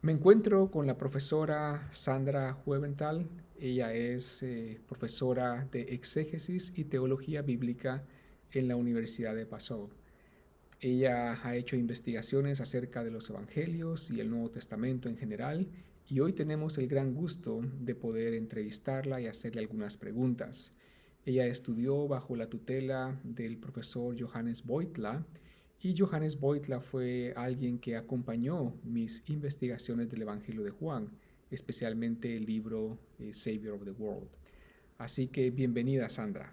Me encuentro con la profesora Sandra Hueventhal. Ella es profesora de exégesis y teología bíblica en la Universidad de Passau. Ella ha hecho investigaciones acerca de los evangelios y el Nuevo Testamento en general, y hoy tenemos el gran gusto de poder entrevistarla y hacerle algunas preguntas. Ella estudió bajo la tutela del profesor Johannes Beutler, y Johannes Beutler fue alguien que acompañó mis investigaciones del Evangelio de Juan, especialmente el libro Savior of the World. Así que bienvenida, Sandra.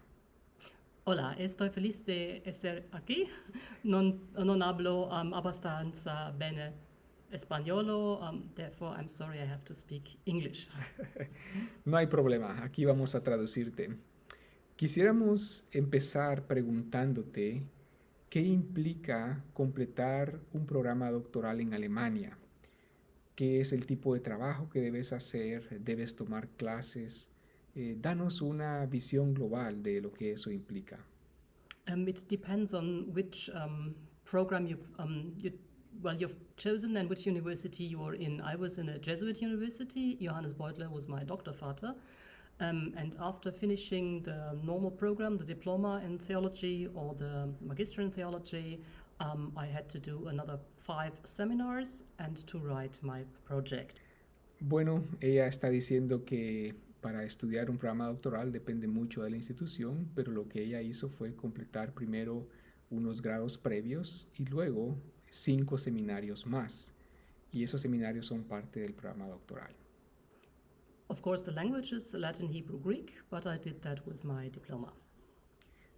Hola, estoy feliz de estar aquí. Non hablo abbastanza bene españolo, therefore I'm sorry I have to speak English. No hay problema, aquí vamos a traducirte. Quisiéramos empezar preguntándote qué implica completar un programa doctoral en Alemania. ¿Qué es el tipo de trabajo que debes hacer? ¿Debes tomar clases? Danos una visión global de lo que eso implica. It depends on which program you've chosen and which university you are in. I was in a Jesuit university. Johannes Beutler was my Doktorvater. And after finishing the normal program, the diploma in theology or the magister in theology, I had to do another 5 seminars and to write my project. Bueno, ella está diciendo que para estudiar un programa doctoral depende mucho de la institución, pero lo que ella hizo fue completar primero unos grados previos y luego 5 seminarios más. Y esos seminarios son parte del programa doctoral. Of course, the languages Latin, Hebrew, Greek, but I did that with my diploma.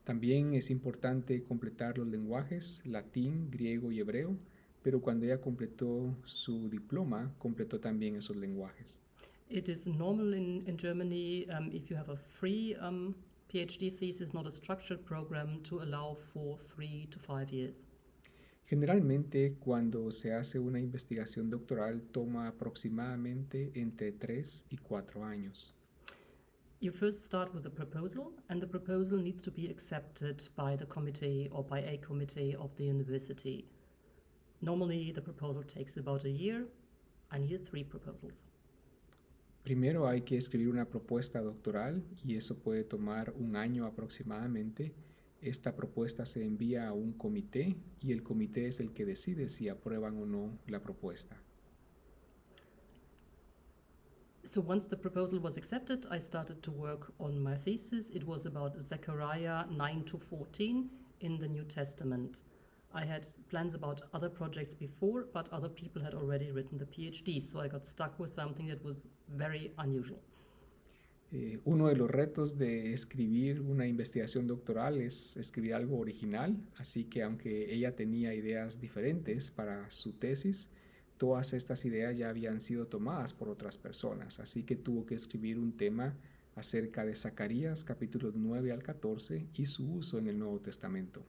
También es importante completar los lenguajes latín, griego y hebreo, pero cuando ella completó su diploma, completó también esos lenguajes. It is normal in Germany, if you have a free PhD thesis, not a structured program, to allow for 3 to 5 years. Generalmente, cuando se hace una investigación doctoral, toma aproximadamente entre 3 y 4 años. You first start with a proposal, and the proposal needs to be accepted by the committee or by a committee of the university. Normally, the proposal takes about a year. I needed 3 proposals. Primero hay que escribir una propuesta doctoral y eso puede tomar un año aproximadamente. Esta propuesta se envía a un comité y el comité es el que decide si aprueban o no la propuesta. So once the proposal was accepted, I started to work on my thesis. It was about Zechariah 9 to 14 in the New Testament. I had plans about other projects before, but other people had already written the PhD, so I got stuck with something that was very unusual. Uno de los retos de escribir una investigación doctoral es escribir algo original, así que aunque ella tenía ideas diferentes para su tesis, todas estas ideas ya habían sido tomadas por otras personas, así que tuvo que escribir un tema acerca de Zacarías capítulos 9 al 14 y su uso en el Nuevo Testamento.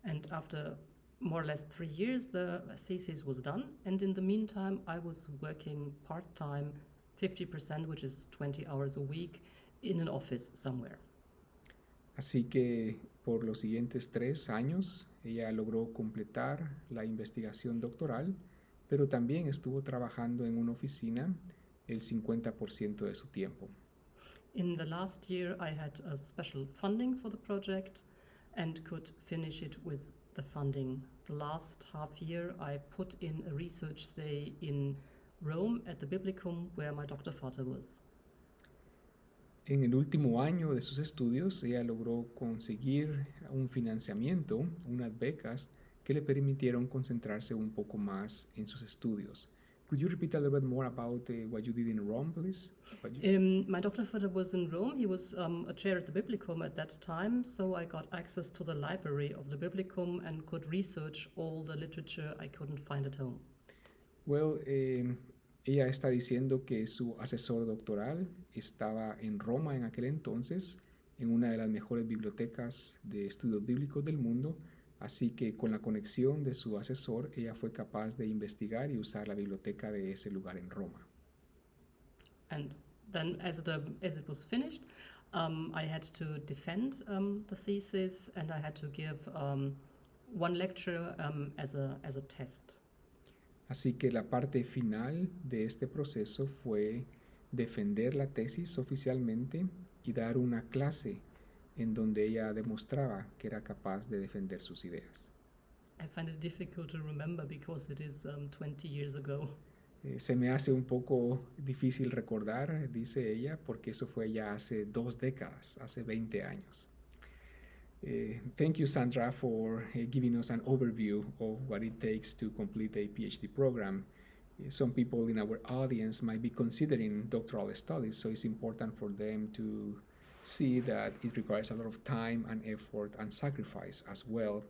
And after more or less 3 years, the thesis was done, and in the meantime, I was working part-time, 50%, which is 20 hours a week, in an office somewhere. Así que por los siguientes 3 años ella logró completar la investigación doctoral, pero también estuvo trabajando en una oficina el 50% de su tiempo. In the last year, I had a special funding for the project and could finish it with the funding. The last half year, I put in a research stay in Rome at the Biblicum, where my Doktorvater was. En el último año de sus estudios, ella logró conseguir un financiamiento, unas becas que le permitieron concentrarse un poco más en sus estudios. Could you repeat a little bit more about what you did in Rome, please? My Doktorvater was in Rome. He was a chair at the Biblicum at that time, so I got access to the library of the Biblicum and could research all the literature I couldn't find at home. Well, ella está diciendo que su asesor doctoral estaba en Roma en aquel entonces, en una de las mejores bibliotecas de estudios bíblicos del mundo, así que con la conexión de su asesor, ella fue capaz de investigar y usar la biblioteca de ese lugar en Roma. And then, as it was finished, I had to defend the thesis, and I had to give one lecture as a test. Así que la parte final de este proceso fue defender la tesis oficialmente y dar una clase en donde ella demostraba que era capaz de defender sus ideas. I find it difficult to remember because it is 20 years ago. Se me hace un poco difícil recordar, dice ella, porque eso fue ya hace 2 décadas, hace 20 años. Thank you, Sandra, for giving us an overview of what it takes to complete a PhD program. Some people in our audience might be considering doctoral studies, so it's important for them to see that it requires a lot of time and effort and sacrifice as well.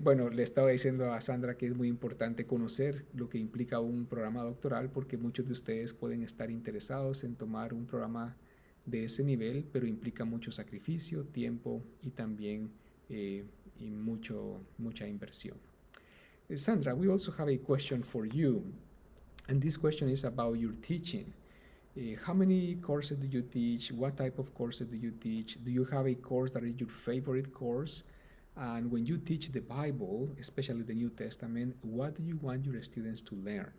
Bueno, le estaba diciendo a Sandra que es muy importante conocer lo que implica un programa doctoral porque muchos de ustedes pueden estar interesados en tomar un programa de ese nivel, pero implica mucho sacrificio, tiempo y también mucha inversión. Sandra, we also have a question for you, and this question is about your teaching. How many courses do you teach? What type of courses do you teach? Do you have a course that is your favorite course? And when you teach the Bible, especially the New Testament, what do you want your students to learn?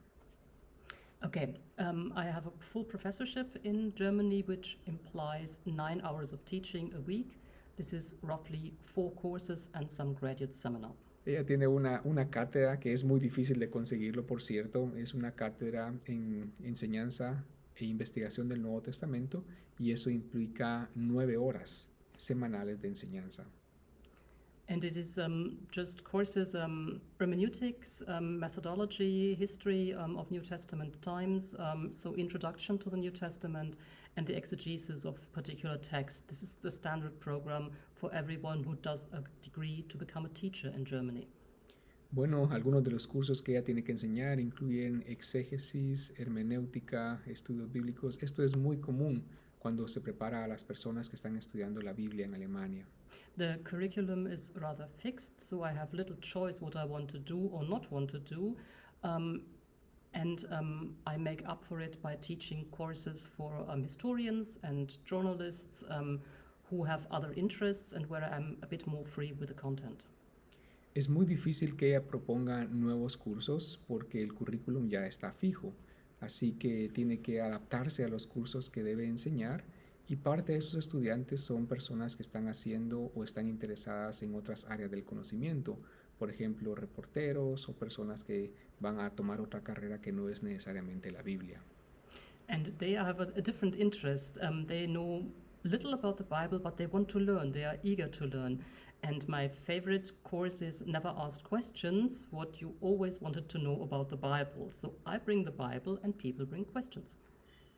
Okay, I have a full professorship in Germany, which implies 9 hours of teaching a week. This is roughly 4 courses and some graduate seminar. Ella tiene una cátedra que es muy difícil de conseguirlo, por cierto. Es una cátedra en enseñanza e investigación del Nuevo Testamento y eso implica 9 horas semanales de enseñanza. And it is just courses, hermeneutics, methodology, history of New Testament times, so introduction to the New Testament and the exegesis of particular texts. This is the standard program for everyone who does a degree to become a teacher in Germany. Bueno, algunos de los cursos que ella tiene que enseñar incluyen exégesis, hermenéutica, estudios bíblicos. Esto es muy común cuando se prepara a las personas que están estudiando la Biblia en Alemania. The curriculum is rather fixed, so I have little choice what I want to do or not want to do. I make up for it by teaching courses for historians and journalists who have other interests and where I'm a bit more free with the content. Es muy difícil que ella proponga nuevos cursos porque el currículum ya está fijo, así que tiene que adaptarse a los cursos que debe enseñar y parte de sus estudiantes son personas que están haciendo o están interesadas en otras áreas del conocimiento, por ejemplo, reporteros o personas que van a tomar otra carrera que no es necesariamente la Biblia. And they have a different interest. They know little about the Bible, but they want to learn. They are eager to learn. And my favorite course is Never Ask Questions, what you always wanted to know about the Bible. So I bring the Bible and people bring questions.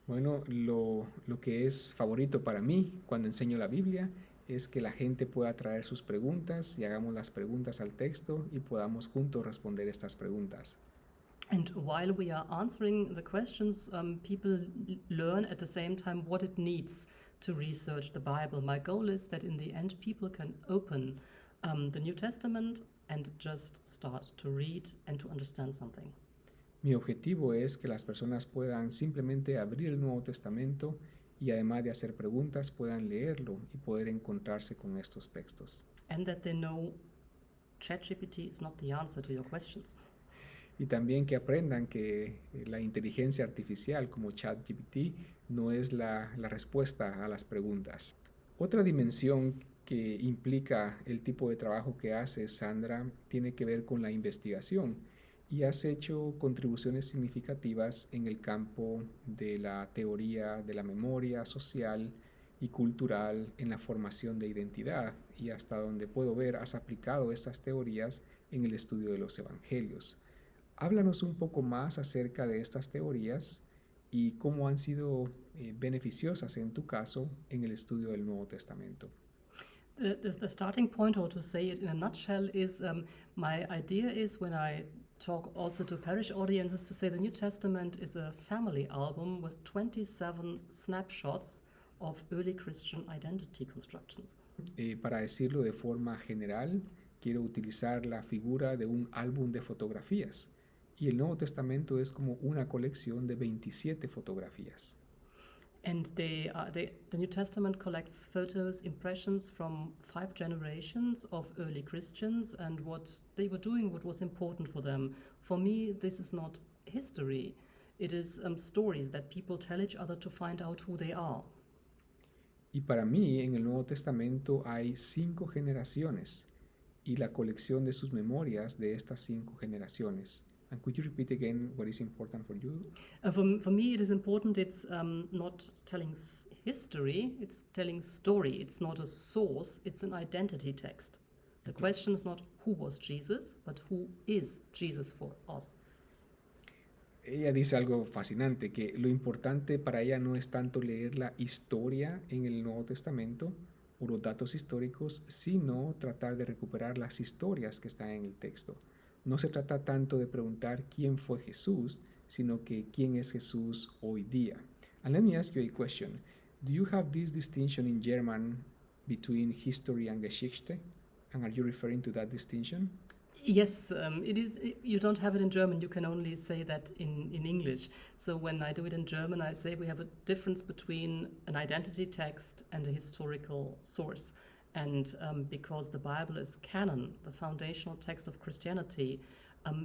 Bueno, lo que es favorito para mí cuando enseño la Biblia es que la gente pueda traer sus preguntas y hagamos las preguntas al texto y podamos juntos responder estas preguntas. And while we are answering the questions, people learn at the same time what it needs to research the Bible. My goal is that in the end people can open the New Testament and just start to read and to understand something. Mi objetivo es que las personas puedan simplemente abrir el Nuevo Testamento y además de hacer preguntas puedan leerlo y poder encontrarse con estos textos. And that they know ChatGPT is not the answer to your questions. Y también que aprendan que la inteligencia artificial como ChatGPT no es la respuesta a las preguntas. Otra dimensión que implica el tipo de trabajo que hace Sandra tiene que ver con la investigación y has hecho contribuciones significativas en el campo de la teoría de la memoria social y cultural en la formación de identidad y hasta donde puedo ver has aplicado estas teorías en el estudio de los evangelios. Háblanos un poco más acerca de estas teorías y cómo han sido beneficiosas en tu caso en el estudio del Nuevo Testamento. The starting point, or to say it in a nutshell, is my idea is when I talk also to parish audiences to say the New Testament is a family album with 27 snapshots of early Christian identity constructions. Para decirlo de forma general, quiero utilizar la figura de un álbum de fotografías y el Nuevo Testamento es como una colección de 27 fotografías. And the New Testament collects photos, impressions from 5 generations of early Christians and what they were doing, what was important for them. For me, this is not history. It is stories that people tell each other to find out who they are. Y para mí, en el Nuevo Testamento hay 5 generaciones y la colección de sus memorias de estas 5 generaciones. And could you repeat again what is important for you? For me, it is important. It's not telling history, it's telling story. It's not a source, it's an identity text. The question is not who was Jesus, but who is Jesus for us. Ella dice algo fascinante, que lo importante para ella no es tanto leer la historia en el Nuevo Testamento o los datos históricos, sino tratar de recuperar las historias que están en el texto. No se trata tanto de preguntar quién fue Jesús, sino que quién es Jesús hoy día. And let me ask you a question. Do you have this distinction in German between history and Geschichte? And are you referring to that distinction? Yes, it is. You don't have it in German. You can only say that in English. So when I do it in German, I say we have a difference between an identity text and a historical source. And because the Bible is canon, the foundational text of Christianity,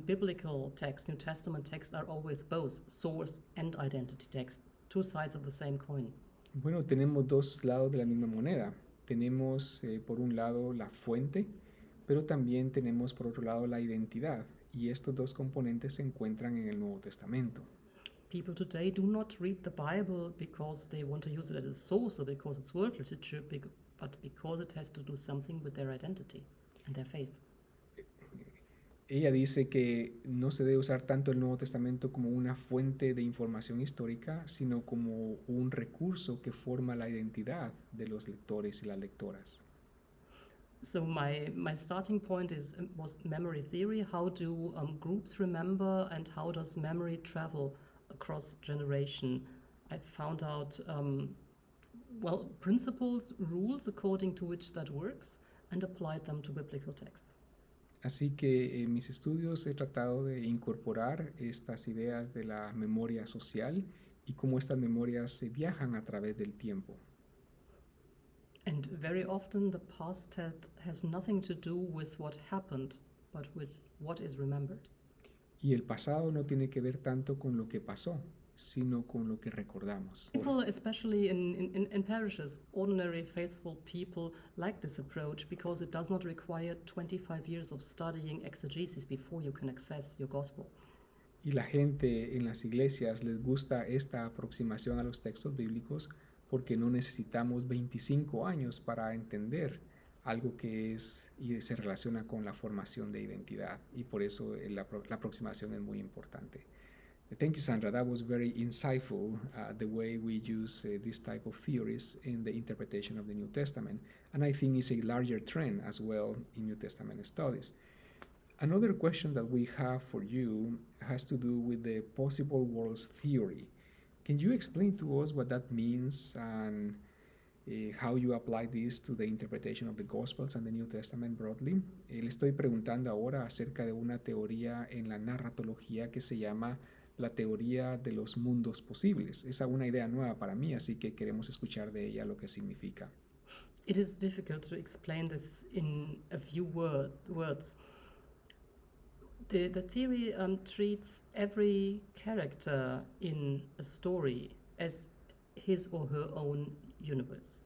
biblical text, New Testament text are always both source and identity text, two sides of the same coin. Bueno, tenemos dos lados de la misma moneda. Tenemos por un lado la fuente, pero también tenemos por otro lado la identidad, y estos dos componentes se encuentran en el Nuevo Testamento. People today do not read the Bible because they want to use it as a source or because it's world literature, but because it has to do something with their identity and their faith. Ella dice que no se debe usar tanto el Nuevo Testamento como una fuente de información histórica, sino como un recurso que forma la identidad de los lectores y las lectoras. So my starting point was memory theory. How do groups remember, and how does memory travel across generation? I found out principles, rules according to which that works, and applied them to biblical texts. Así que en mis estudios he tratado de incorporar estas ideas de la memoria social y cómo estas memorias se viajan a través del tiempo. And very often the past has nothing to do with what happened, but with what is remembered. Y el pasado no tiene que ver tanto con lo que pasó, sino con lo que recordamos. People, especially in parishes, ordinary faithful people like this approach because it does not require 25 years of studying exegesis before you can access your gospel. Y la gente en las iglesias les gusta esta aproximación a los textos bíblicos porque no necesitamos 25 años para entender algo que es y se relaciona con la formación de identidad, y por eso la aproximación es muy importante. Thank you, Sandra. That was very insightful, the way we use this type of theories in the interpretation of the New Testament, and I think it's a larger trend as well in New Testament studies. Another question that we have for you has to do with the possible worlds theory. Can you explain to us what that means and how you apply this to the interpretation of the Gospels and the New Testament broadly? Le estoy preguntando ahora acerca de una teoría en la narratología que se llama la teoría de los mundos posibles. Es una idea nueva para mí, así que queremos escuchar de ella lo que significa. It is difficult to explain this in a few words. The theory treats every character in a story as his or her own universe.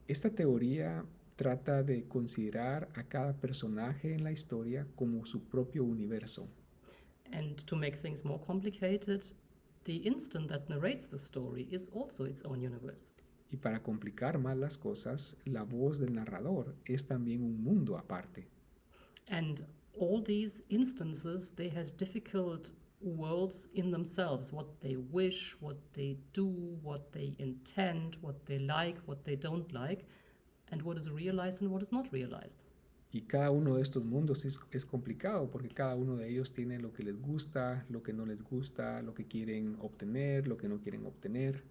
Esta teoría trata de considerar a cada personaje en la historia como su propio universo. And to make things more complicated, the instant that narrates the story is also its own universe. Y para complicar más las cosas, la voz del narrador es también un mundo aparte. And all these instances, they have difficult worlds in themselves, what they wish, what they do, what they intend, what they like, what they don't like, and what is realized and what is not realized. Y cada uno de estos mundos es complicado porque cada uno de ellos tiene lo que les gusta, lo que no les gusta, lo que quieren obtener, lo que no quieren obtener.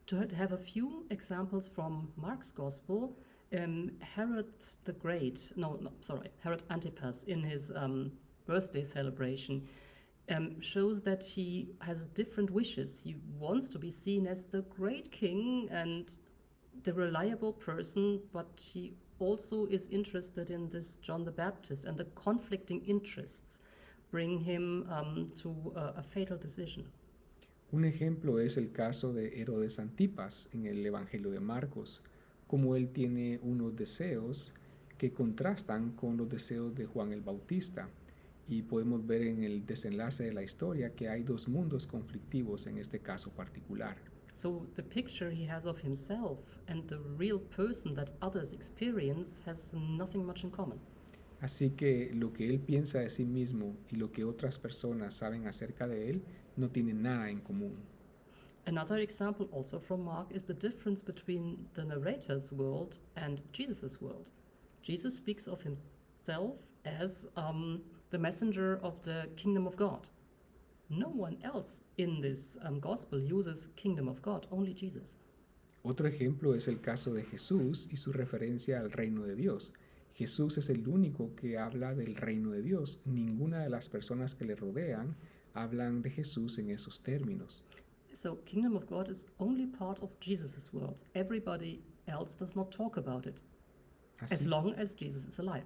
To have a few examples from Mark's Gospel, Herod Antipas in his birthday celebration shows that he has different wishes. He wants to be seen as the great king and the reliable person, but he also is interested in this John the Baptist and the conflicting interests. bring him to a fatal decision. Un ejemplo es el caso de Herodes Antipas en el Evangelio de Marcos, como él tiene unos deseos que contrastan con los deseos de Juan el Bautista. Y podemos ver en el desenlace de la historia que hay dos mundos conflictivos en este caso particular. So the picture he has of himself and the real person that others experience has nothing much in common. Así que lo que él piensa de sí mismo y lo que otras personas saben acerca de él no tienen nada en común. Another example also from Mark is the difference between the narrator's world and Jesus' world. Jesus speaks of himself as the messenger of the kingdom of God. No one else in this gospel uses kingdom of God, only Jesus. Otro ejemplo es el caso de Jesús y su referencia al reino de Dios. Jesús es el único que habla del reino de Dios. Ninguna de las personas que le rodean hablan de Jesús en esos términos. So kingdom of God is only part of Jesus' world. Everybody else does not talk about it, as Así, long as Jesus is alive.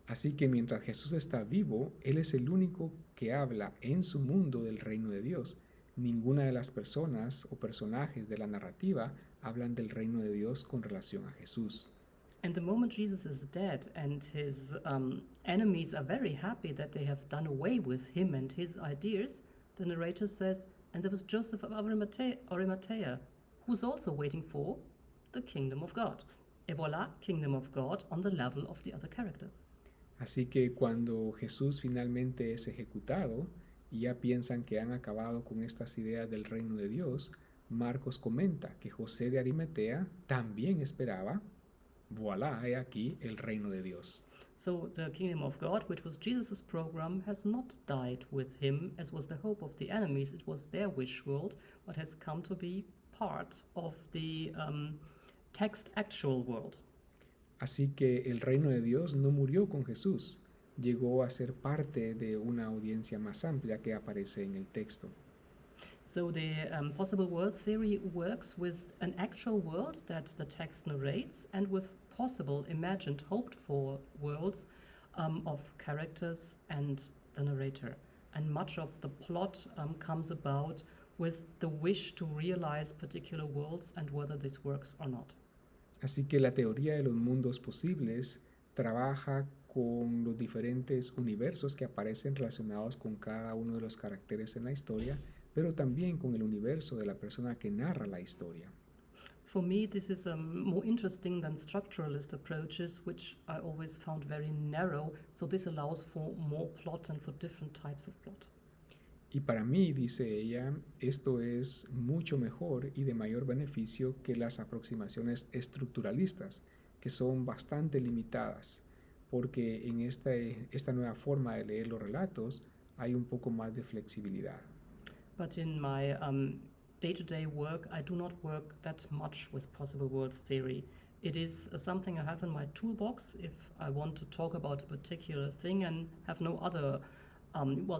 así que mientras Jesús está vivo, Él es el único que habla en su mundo del reino de Dios. Ninguna de las personas o personajes de la narrativa hablan del reino de Dios con relación a Jesús. And the moment Jesus is dead and his enemies are very happy that they have done away with him and his ideas, the narrator says, and there was Joseph of Arimathea, who's also waiting for the kingdom of God. Et voilà, kingdom of God on the level of the other characters. Así que cuando Jesús finalmente es ejecutado y ya piensan que han acabado con estas ideas del reino de Dios, Marcos comenta que José de Arimatea también esperaba, voilà, he aquí el reino de Dios. So the kingdom of God, which was Jesus' program, has not died with him, as was the hope of the enemies. It was their wish world, but has come to be part of the text actual world. Así que el reino de Dios no murió con Jesús, llegó a ser parte de una audiencia más amplia que aparece en el texto. So the possible world theory works with an actual world that the text narrates and with possible, imagined, hoped-for worlds of characters and the narrator. And much of the plot comes about with the wish to realize particular worlds and whether this works or not. Así que la teoría de los mundos posibles trabaja con los diferentes universos que aparecen relacionados con cada uno de los caracteres en la historia, pero también con el universo de la persona que narra la historia. For me, this is more interesting than structuralist approaches, which I always found very narrow, so this allows for more plot and for different types of plot. Y para mí, dice ella, esto es mucho mejor y de mayor beneficio que las aproximaciones estructuralistas, que son bastante limitadas, porque en esta nueva forma de leer los relatos hay un poco más de flexibilidad. But in my day-to-day work, I do not work that much with possible world theory. It is something I have in my toolbox if I want to talk about a particular thing and have no other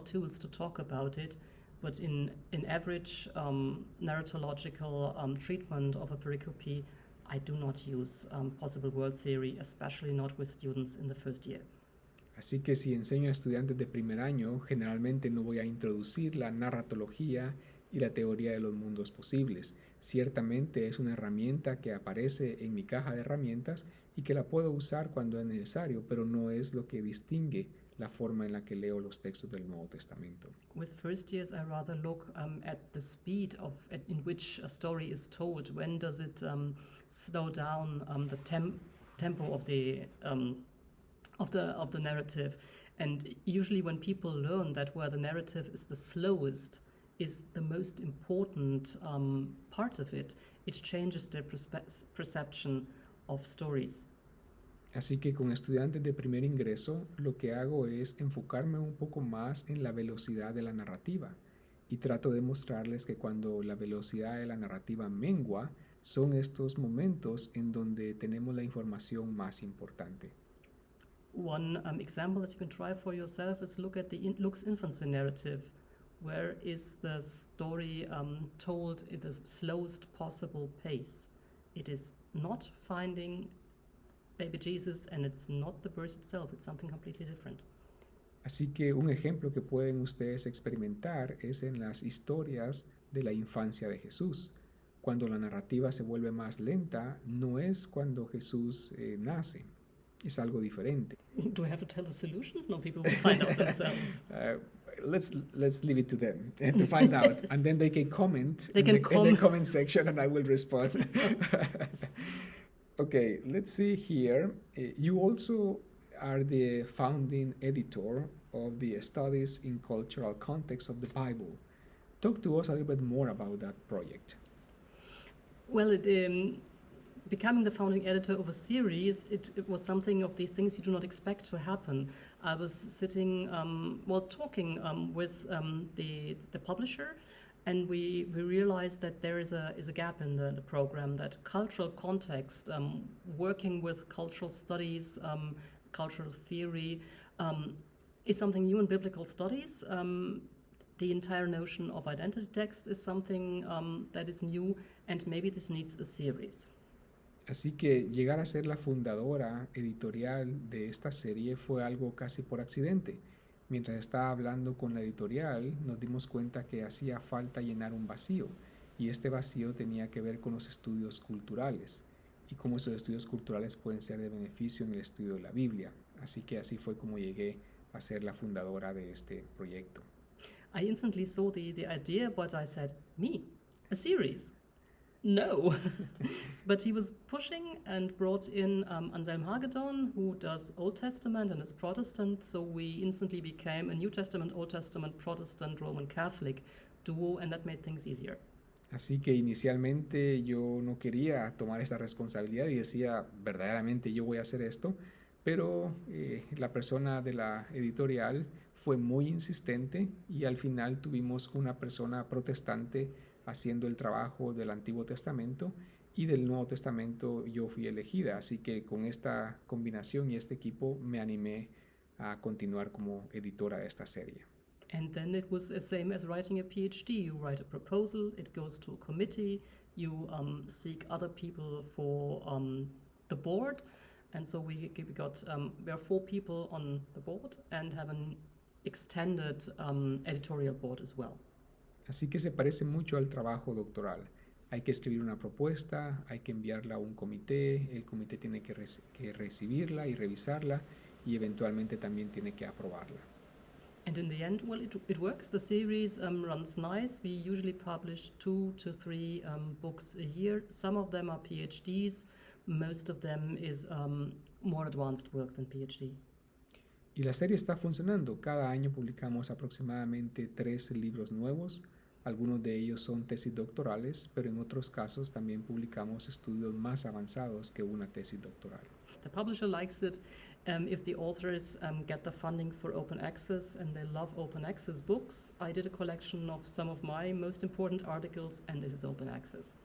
tools to talk about it. But in average narratological treatment of a pericope, I do not use possible world theory, especially not with students in the first year. Así que si enseño a estudiantes de primer año, generalmente no voy a introducir la narratología y la teoría de los mundos posibles. Ciertamente es una herramienta que aparece en mi caja de herramientas y que la puedo usar cuando es necesario, pero no es lo que distingue la forma en la que leo los textos del Nuevo Testamento. With first years, I rather look at the speed in which a story is told. When does it slow down the tempo of the narrative? And usually, when people learn that where the narrative is the slowest is the most important part of it, it changes their perception of stories. Así que con estudiantes de primer ingreso, lo que hago es enfocarme un poco más en la velocidad de la narrativa y trato de mostrarles que cuando la velocidad de la narrativa mengua, son estos momentos en donde tenemos la información más importante. One example that you can try for yourself is look at the Luke's infancy narrative. Where is the story told at the slowest possible pace? It is not finding baby Jesus, and it's not the birth itself. It's something completely different. Así que un ejemplo que pueden ustedes experimentar es en las historias de la infancia de Jesús. Cuando la narrativa se vuelve más lenta, no es cuando Jesús nace, es algo diferente. Do I have to tell the solutions? No, people will find out themselves. Let's leave it to them to find out, Yes. and then they can comment They in can the comment section, and I will respond. Okay, let's see here. You also are the founding editor of the Studies in Cultural Context of the Bible. Talk to us a little bit more about that project. Well, becoming the founding editor of a series, it was something of these things you do not expect to happen. I was sitting, talking with the publisher, and we realized that there is a gap in the program, that cultural context, working with cultural studies, cultural theory, is something new in biblical studies. The entire notion of identity text is something that is new, and maybe this needs a series. Así que llegar a ser la fundadora editorial de esta serie fue algo casi por accidente. Mientras estaba hablando con la editorial, nos dimos cuenta que hacía falta llenar un vacío, y este vacío tenía que ver con los estudios culturales, y cómo esos estudios culturales pueden ser de beneficio en el estudio de la Biblia. Así que así fue como llegué a ser la fundadora de este proyecto. I instantly saw the idea, but I said, me, a series? No. But he was pushing and brought in Anselm Hagedorn, who does Old Testament and is Protestant, so we instantly became a New Testament, Old Testament, Protestant, Roman Catholic duo, and that made things easier. Así que inicialmente yo no quería tomar esta responsabilidad y decía, verdaderamente yo voy a hacer esto, pero la persona de la editorial fue muy insistente y al final tuvimos una persona protestante haciendo el trabajo del Antiguo Testamento, y del Nuevo Testamento yo fui elegida. Así que con esta combinación y este equipo me animé a continuar como editora de esta serie. And then it was the same as writing a PhD. You write a proposal, it goes to a committee, you seek other people for the board, and so we are 4 people on the board and have an extended editorial board as well. Así que se parece mucho al trabajo doctoral. Hay que escribir una propuesta, hay que enviarla a un comité, el comité tiene que recibirla y revisarla, y eventualmente también tiene que aprobarla. And in the end, well, it works. The series runs nice. We usually publish 2 to 3 books a year. Some of them are PhDs. Most of them is more advanced work than PhD. Y la serie está funcionando. Cada año publicamos aproximadamente 3 libros nuevos. Algunos de ellos son tesis doctorales, pero en otros casos también publicamos estudios más avanzados que una tesis doctoral. The publisher likes it if the authors get the funding for open access, and they love open access books. I did a collection of some of my most important articles, and this is open access.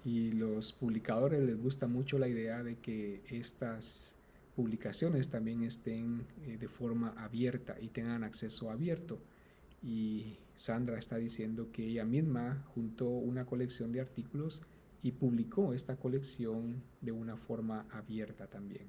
Y los publicadores les gusta mucho la idea de que estas publicaciones también estén de forma abierta y tengan acceso abierto. Y Sandra está diciendo que ella misma juntó una colección de artículos y publicó esta colección de una forma abierta también.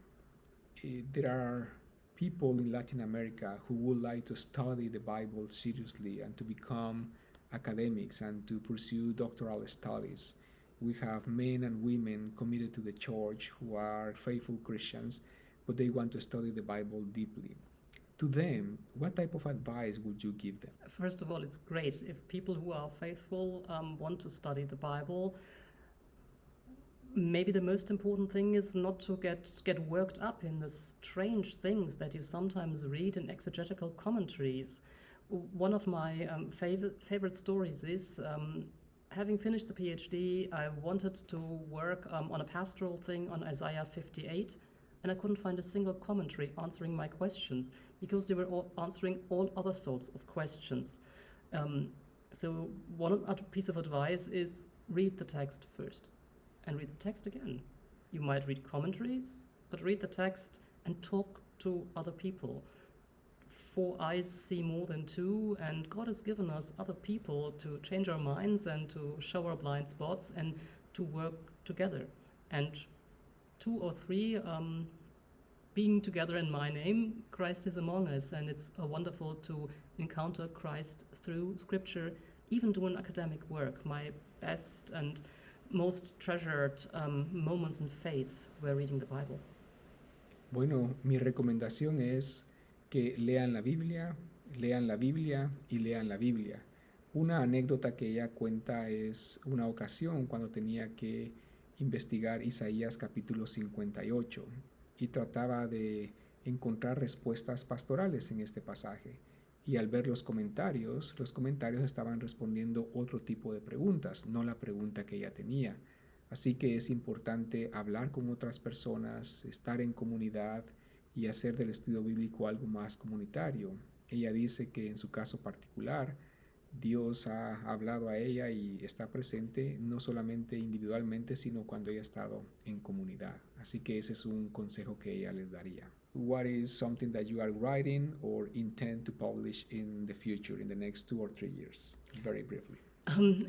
There are people in Latin America who would like to study the Bible seriously and to become academics and to pursue doctoral studies. We have men and women committed to the church who are faithful Christians, but they want to study the Bible deeply. To them, what type of advice would you give them? First of all, it's great if people who are faithful want to study the Bible. Maybe the most important thing is not to get worked up in the strange things that you sometimes read in exegetical commentaries. One of my favorite stories is having finished the PhD, I wanted to work on a pastoral thing on Isaiah 58, and I couldn't find a single commentary answering my questions because they were all answering all other sorts of questions. So one other piece of advice is read the text first and read the text again. You might read commentaries, but read the text and talk to other people. 4 eyes see more than 2, and God has given us other people to change our minds and to show our blind spots and to work together. And 2 or 3 being together in my name, Christ is among us, and it's wonderful to encounter Christ through Scripture, even doing academic work. My best and most treasured moments in faith were reading the Bible. Bueno, mi recomendación es que lean la Biblia y lean la Biblia. Una anécdota que ella cuenta es una ocasión cuando tenía que investigar Isaías capítulo 58 y trataba de encontrar respuestas pastorales en este pasaje. Y al ver los comentarios estaban respondiendo otro tipo de preguntas, no la pregunta que ella tenía. Así que es importante hablar con otras personas, estar en comunidad y hacer del estudio bíblico algo más comunitario. Ella dice que en su caso particular, Dios ha hablado a ella y está presente no solamente individualmente, sino cuando ella ha estado en comunidad. Así que ese es un consejo que ella les daría. What is something that you are writing or intend to publish in the future, in the next 2 or 3 years? Very briefly.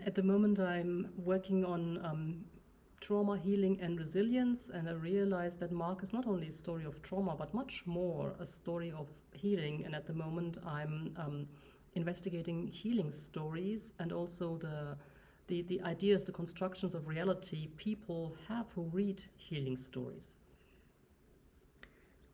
At the moment, I'm working on trauma healing and resilience, and I realized that Mark is not only a story of trauma, but much more a story of healing. And at the moment, I'm investigating healing stories and also the ideas, the constructions of reality people have who read healing stories.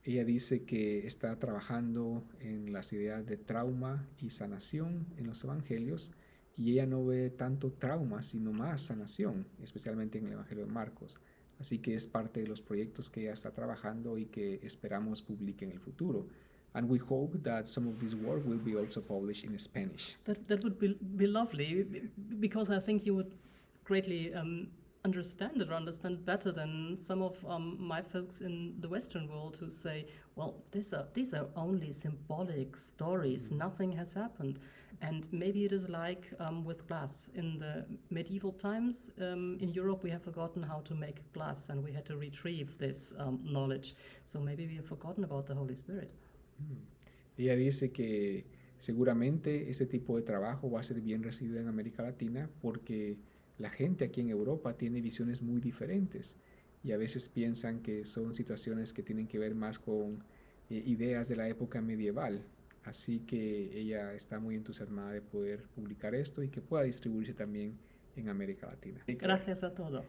Ella dice que está trabajando en las ideas de trauma y sanación en los evangelios y ella no ve tanto trauma sino más sanación, especialmente en el Evangelio de Marcos. Así que es parte de los proyectos que ella está trabajando y que esperamos publique en el futuro. And we hope that some of this work will be also published in Spanish. That would be lovely, because I think you would greatly understand it or understand better than some of my folks in the Western world who say, well, these are only symbolic stories, nothing has happened. And maybe it is like with glass. In the medieval times in Europe, we have forgotten how to make glass, and we had to retrieve this knowledge. So maybe we have forgotten about the Holy Spirit. Ella dice que seguramente ese tipo de trabajo va a ser bien recibido en América Latina porque la gente aquí en Europa tiene visiones muy diferentes y a veces piensan que son situaciones que tienen que ver más con ideas de la época medieval. Así que ella está muy entusiasmada de poder publicar esto y que pueda distribuirse también en América Latina. Gracias a todos.